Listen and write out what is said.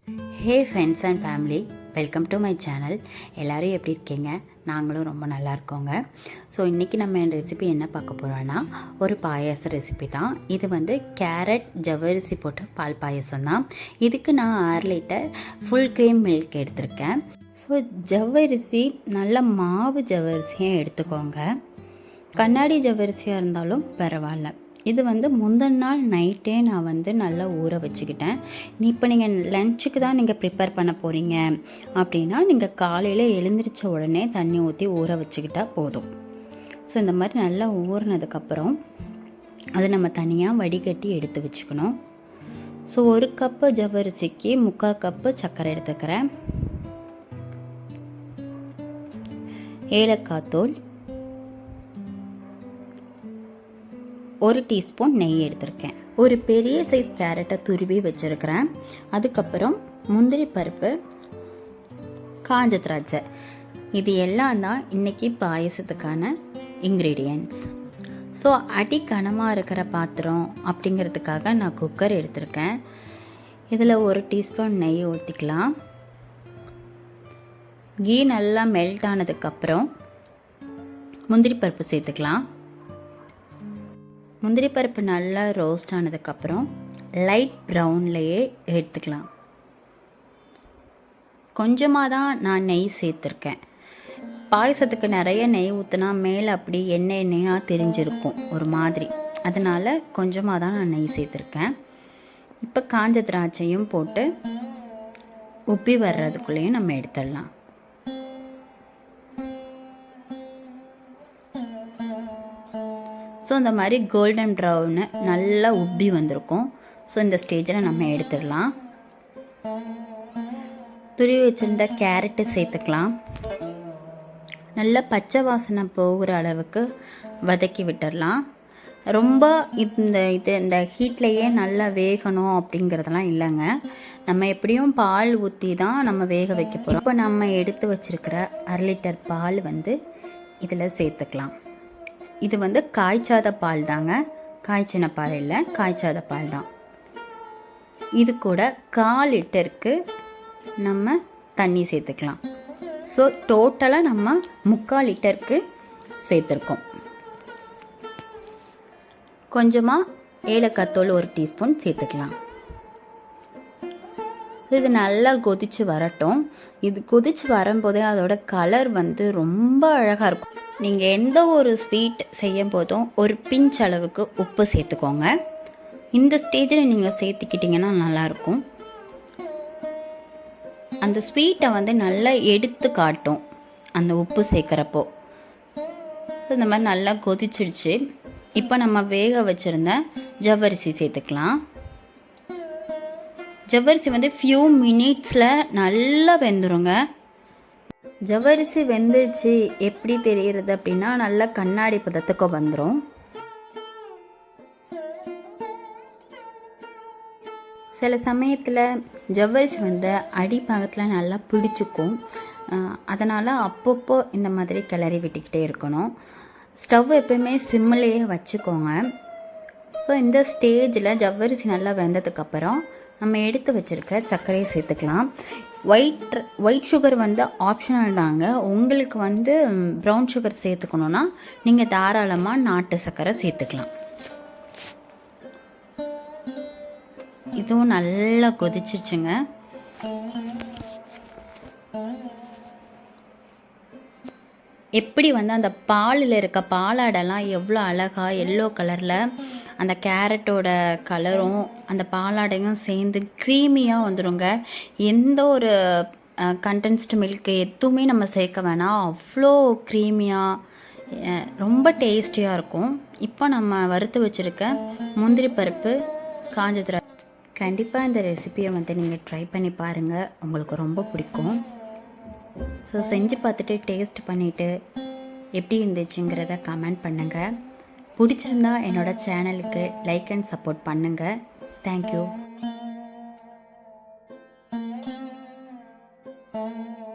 Hey friends and family, welcome to my channel. எல்லோரும் எப்படி இருக்கீங்க? நாங்களும் ரொம்ப நல்லா இருக்கோங்க. ஸோ இன்றைக்கி நம்ம என் ரெசிபி என்ன பார்க்க போகிறோன்னா, ஒரு பாயாச ரெசிபி தான். இது வந்து கேரட் ஜவ்வரிசி போட்டு பால் பாயசம் தான். இதுக்கு நான் 6 லிட்டர் ஃபுல் க்ரீம் மில்க் எடுத்திருக்கேன். ஸோ ஜவ்வரிசி நல்ல மாவு ஜவ்வரிசியாக எடுத்துக்கோங்க. கண்ணாடி ஜவ்வரிசியாக இருந்தாலும் பரவாயில்ல. இது வந்து முந்தின நாள் நைட்டே நான் வந்து நல்லா ஊற வச்சுக்கிட்டேன். இப்போ நீங்கள் லஞ்சுக்கு தான் நீங்கள் ப்ரிப்பேர் பண்ண போகிறீங்க அப்படின்னா, நீங்கள் காலையில் எழுந்திரிச்ச உடனே தண்ணி ஊற்றி ஊற வச்சுக்கிட்டால் போதும். ஸோ இந்த மாதிரி நல்லா ஊறினதுக்கப்புறம் அதை நம்ம தனியாக வடிகட்டி எடுத்து வச்சுக்கணும். ஸோ 1 கப்பு ஜவ்வரிசிக்கு 3/4 கப்பு சர்க்கரை எடுத்துக்கிறேன். ஏலக்காய் தூள், 1 டீஸ்பூன் நெய் எடுத்திருக்கேன். ஒரு பெரிய சைஸ் கேரட்டை துருவி வச்சுருக்கிறேன். அதுக்கப்புறம் முந்திரி பருப்பு, காஞ்ச திராட்சை, இது எல்லாம் தான் இன்றைக்கி பாயசத்துக்கான இன்க்ரீடியன்ட்ஸ். ஸோ அடி கனமாக இருக்கிற பாத்திரம் அப்படிங்கிறதுக்காக நான் குக்கர் எடுத்திருக்கேன். இதில் 1 டீஸ்பூன் நெய் ஊற்றிக்கலாம். கீ நல்லா மெல்ட் ஆனதுக்கப்புறம் முந்திரி பருப்பு சேர்த்துக்கலாம். முந்திரி பருப்பு நல்லா ரோஸ்ட் ஆனதுக்கப்புறம் லைட் ப்ரௌன்லேயே எடுத்துக்கலாம். கொஞ்சமாக தான் நான் நெய் சேர்த்துருக்கேன். பாயசத்துக்கு நிறைய நெய் ஊற்றினா மேலே அப்படி எண்ணெயாக தெரிஞ்சிருக்கும் ஒரு மாதிரி. அதனால் கொஞ்சமாக தான் நான் நெய் சேர்த்துருக்கேன். இப்போ காஞ்ச திராட்சையும் போட்டு உப்பி வர்றதுக்குள்ளேயும் நம்ம எடுத்துடலாம். ஸோ இந்த மாதிரி கோல்டன் ப்ரௌனு நல்லா உப்பி வந்திருக்கும். ஸோ இந்த ஸ்டேஜில் நம்ம எடுத்துடலாம். துருவி வச்சுருந்த கேரட்டு சேர்த்துக்கலாம். நல்லா பச்சை வாசனை போகிற அளவுக்கு வதக்கி விட்டுடலாம். ரொம்ப இந்த ஹீட்லேயே நல்லா வேகணும் அப்படிங்கிறதெல்லாம் இல்லைங்க. நம்ம எப்படியும் பால் ஊற்றி தான் நம்ம வேக வைக்க போகிறோம். இப்போ நம்ம எடுத்து வச்சுருக்கிற 1/2 லிட்டர் பால் வந்து இதில் சேர்த்துக்கலாம். இது வந்து காய்ச்சாத பால் தாங்க, காய்ச்சின பால் இல்லை, காய்ச்சாத பால் தான். இது கூட 1/4 லிட்டருக்கு நம்ம தண்ணி சேர்த்துக்கலாம். ஸோ டோட்டலாக நம்ம 3/4 லிட்டருக்கு சேர்த்துருக்கோம். கொஞ்சமாக ஏலக்காய் தூள் 1 டீஸ்பூன் சேர்த்துக்கலாம். இது நல்லா கொதித்து வரட்டும். இது கொதித்து வரும்போதே அதோட கலர் வந்து ரொம்ப அழகாக இருக்கும். நீங்கள் எந்த ஒரு ஸ்வீட் செய்யும் போதும் ஒரு பிஞ்ச் அளவுக்கு உப்பு சேர்த்துக்கோங்க. இந்த ஸ்டேஜில் நீங்கள் சேர்த்துக்கிட்டிங்கன்னா நல்லாயிருக்கும். அந்த ஸ்வீட்டை வந்து நல்லா எடுத்து காட்டும் அந்த உப்பு சேர்க்குறப்போ. இந்த மாதிரி நல்லா கொதிச்சிடுச்சு. இப்போ நம்ம வேக வச்சுருந்த ஜவ்வரிசி சேர்த்துக்கலாம். ஜவ்வரிசி வந்து ஃபியூ மினிட்ஸில் நல்லா வெந்துருங்க. ஜவ்வரிசி வெந்துருச்சு எப்படி தெரிகிறது அப்படின்னா, நல்லா கண்ணாடி பதத்துக்கு வந்துடும். சில சமயத்தில் ஜவ்வரிசி வந்து அடிப்பாகத்தில் நல்லா பிடிச்சிக்கும். அதனால் அப்பப்போ இந்த மாதிரி கிளறி விட்டுக்கிட்டே இருக்கணும். ஸ்டவ் எப்போயுமே சிம்மிலேயே வச்சுக்கோங்க. ஸோ இந்த ஸ்டேஜில் ஜவ்வரிசி நல்லா வெந்ததுக்கப்புறம் நம்ம எடுத்து வச்சுருக்க சர்க்கரையை சேர்த்துக்கலாம். ஒயிட் சுகர் வந்து ஆப்ஷனல் தாங்க. உங்களுக்கு வந்து ப்ரௌன் சுகர் சேர்த்துக்கணுன்னா நீங்கள் தாராளமாக நாட்டு சர்க்கரை சேர்த்துக்கலாம். இதுவும் நல்லா கொதிச்சிருச்சுங்க. எப்படி வந்து அந்த பாலில் இருக்க பாலாடெல்லாம் எவ்வளோ அழகாக எல்லோ கலரில் அந்த கேரட்டோட கலரும் அந்த பாலாடையும் சேர்ந்து க்ரீமியாக வந்துடுங்க. எந்த ஒரு கண்டென்ஸ்டு மில்க்கு எதுவுமே நம்ம சேர்க்க வேணாம். அவ்வளோ க்ரீமியாக ரொம்ப டேஸ்டியாக இருக்கும். இப்போ நம்ம வறுத்து வச்சுருக்க முந்திரி பருப்பு, காஞ்ச திராட்சை, கண்டிப்பாக இந்த ரெசிபியை வந்து நீங்கள் ட்ரை பண்ணி பாருங்கள். உங்களுக்கு ரொம்ப பிடிக்கும். ஸோ செஞ்சு பார்த்துட்டு டேஸ்ட் பண்ணிவிட்டு எப்படி இருந்துச்சுங்கிறத கமெண்ட் பண்ணுங்கள். பிடிச்சிருந்தா என்னோடய சேனலுக்கு லைக் அண்ட் சப்போர்ட் பண்ணுங்கள். தேங்க்யூ.